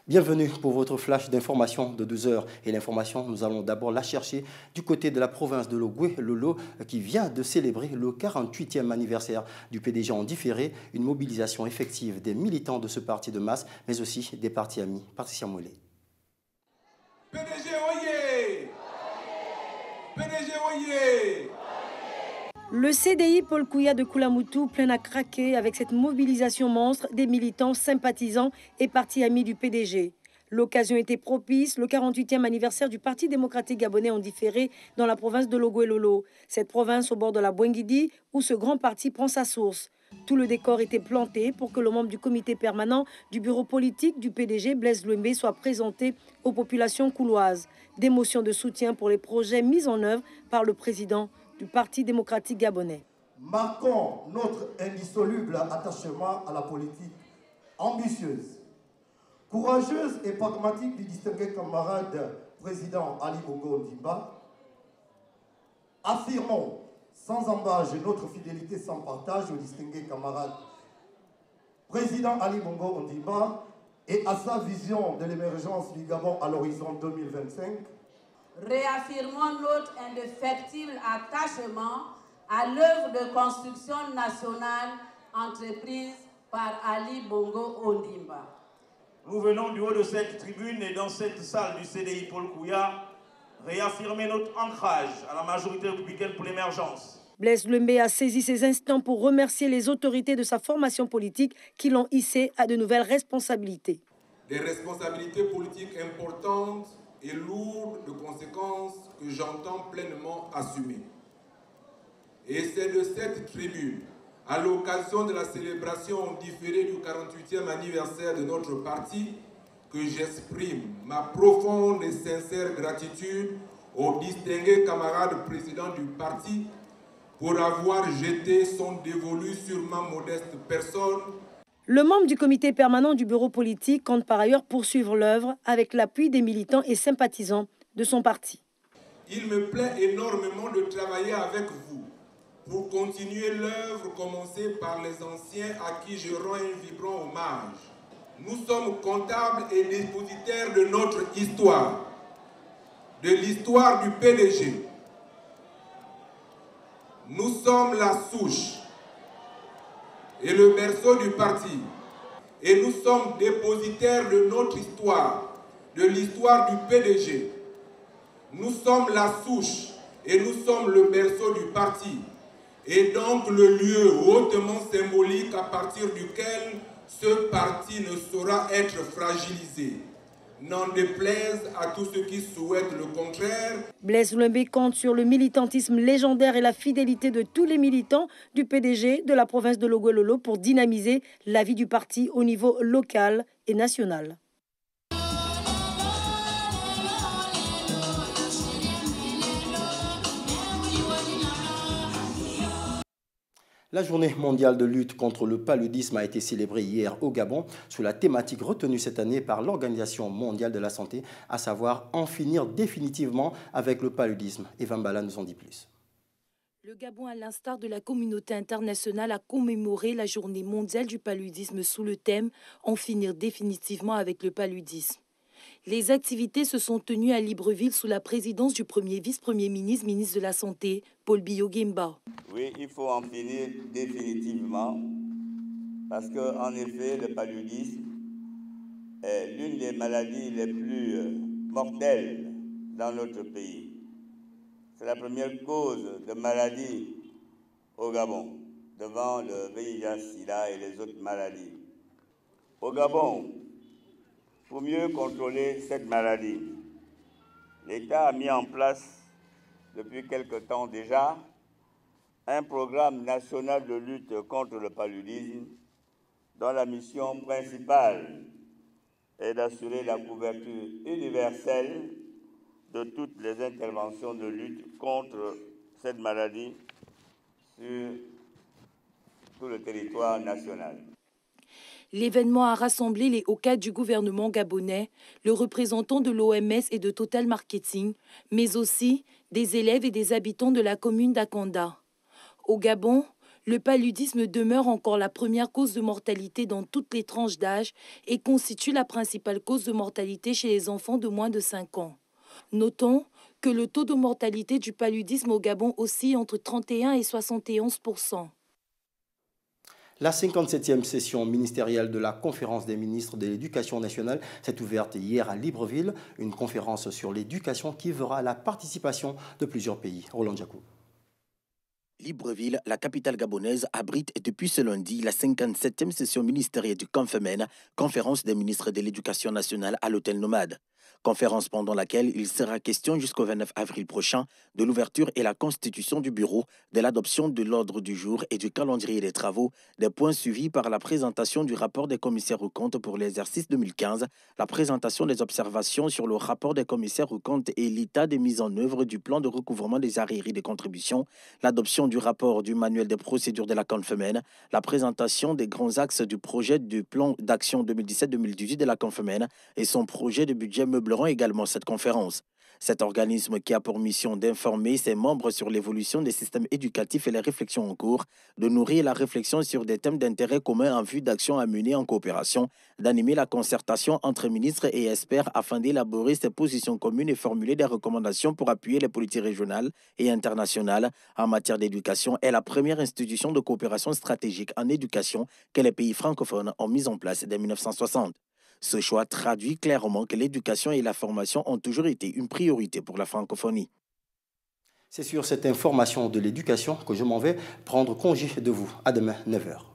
Bienvenue pour votre flash d'information de 12 heures. Et l'information, nous allons d'abord la chercher du côté de la province de Logoué-Lolo qui vient de célébrer le 48e anniversaire du PDG en différé, une mobilisation effective des militants de ce parti de masse, mais aussi des partis amis. Patricia Mollet. PDG oyez! PDG oyez! Le CDI Paul Kouya de Koulamoutou plein à craquer avec cette mobilisation monstre des militants, sympathisants et partis amis du PDG. L'occasion était propice, le 48e anniversaire du Parti démocratique gabonais en différé dans la province de Logoué-Lolo, cette province au bord de la Boinguidi où ce grand parti prend sa source. Tout le décor était planté pour que le membre du comité permanent du bureau politique du PDG, Blaise Louembé, soit présenté aux populations couloises. Des motions de soutien pour les projets mis en œuvre par le président du Parti démocratique gabonais. Marquons notre indissoluble attachement à la politique ambitieuse, courageuse et pragmatique du distingué camarade président Ali Bongo Ondimba. Affirmons sans embâche notre fidélité sans partage au distingué camarade président Ali Bongo Ondimba et à sa vision de l'émergence du Gabon à l'horizon 2025. Réaffirmons notre indéfectible attachement à l'œuvre de construction nationale entreprise par Ali Bongo Ondimba. Nous venons du haut de cette tribune et dans cette salle du CDI Paul Kouya réaffirmer notre ancrage à la majorité républicaine pour l'émergence. Blaise Louembé a saisi ces instants pour remercier les autorités de sa formation politique qui l'ont hissé à de nouvelles responsabilités. Des responsabilités politiques importantes et lourde de conséquences que j'entends pleinement assumer. Et c'est de cette tribune, à l'occasion de la célébration différée du 48e anniversaire de notre parti, que j'exprime ma profonde et sincère gratitude au distingué camarade président du parti pour avoir jeté son dévolu sur ma modeste personne. Le membre du comité permanent du bureau politique compte par ailleurs poursuivre l'œuvre avec l'appui des militants et sympathisants de son parti. Il me plaît énormément de travailler avec vous pour continuer l'œuvre commencée par les anciens à qui je rends un vibrant hommage. Nous sommes comptables et dépositaires de notre histoire, de l'histoire du PDG. Nous sommes la souche et le berceau du parti. Et nous sommes dépositaires de notre histoire, de l'histoire du PDG. Nous sommes la souche et nous sommes le berceau du parti. Et donc le lieu hautement symbolique à partir duquel ce parti ne saura être fragilisé. N'en déplaise à tous ceux qui souhaitent le contraire. Blaise Louembé compte sur le militantisme légendaire et la fidélité de tous les militants du PDG de la province de Logoué-Lolo pour dynamiser la vie du parti au niveau local et national. La journée mondiale de lutte contre le paludisme a été célébrée hier au Gabon sous la thématique retenue cette année par l'Organisation mondiale de la santé, à savoir en finir définitivement avec le paludisme. Eva Mbala nous en dit plus. Le Gabon, à l'instar de la communauté internationale, a commémoré la journée mondiale du paludisme sous le thème « En finir définitivement avec le paludisme ». Les activités se sont tenues à Libreville sous la présidence du premier vice-premier ministre, ministre de la Santé, Paul Biyo Guemba. Oui, il faut en finir définitivement parce qu'en effet, le paludisme est l'une des maladies les plus mortelles dans notre pays. C'est la première cause de maladie au Gabon, devant le VIH-Sida et les autres maladies. Au Gabon, pour mieux contrôler cette maladie, l'État a mis en place, depuis quelque temps déjà, un programme national de lutte contre le paludisme dont la mission principale est d'assurer la couverture universelle de toutes les interventions de lutte contre cette maladie sur tout le territoire national. L'événement a rassemblé les hauts cadres du gouvernement gabonais, le représentant de l'OMS et de Total Marketing, mais aussi des élèves et des habitants de la commune d'Akanda. Au Gabon, Le paludisme demeure encore la première cause de mortalité dans toutes les tranches d'âge et constitue la principale cause de mortalité chez les enfants de moins de 5 ans. Notons que le taux de mortalité du paludisme au Gabon oscille entre 31 et 71%. La 57e session ministérielle de la Conférence des ministres de l'Éducation nationale s'est ouverte hier à Libreville, une conférence sur l'éducation qui verra la participation de plusieurs pays. Roland Djakou. Libreville, la capitale gabonaise, abrite depuis ce lundi la 57e session ministérielle du CONFEMEN, Conférence des ministres de l'Éducation nationale à l'hôtel Nomade. Conférence pendant laquelle il sera question jusqu'au 29 avril prochain de l'ouverture et la constitution du bureau, de l'adoption de l'ordre du jour et du calendrier des travaux, des points suivis par la présentation du rapport des commissaires aux comptes pour l'exercice 2015, la présentation des observations sur le rapport des commissaires aux comptes et l'état de mise en œuvre du plan de recouvrement des arriérés des contributions, l'adoption du rapport du manuel des procédures de la CONFEMEN, la présentation des grands axes du projet du plan d'action 2017-2018 de la CONFEMEN et son projet de budget meubleront également cette conférence. Cet organisme qui a pour mission d'informer ses membres sur l'évolution des systèmes éducatifs et les réflexions en cours, de nourrir la réflexion sur des thèmes d'intérêt commun en vue d'actions à mener en coopération, d'animer la concertation entre ministres et experts afin d'élaborer ces positions communes et formuler des recommandations pour appuyer les politiques régionales et internationales en matière d'éducation est la première institution de coopération stratégique en éducation que les pays francophones ont mise en place dès 1960. Ce choix traduit clairement que l'éducation et la formation ont toujours été une priorité pour la francophonie. C'est sur cette information de l'éducation que je m'en vais prendre congé de vous. À demain, 9h.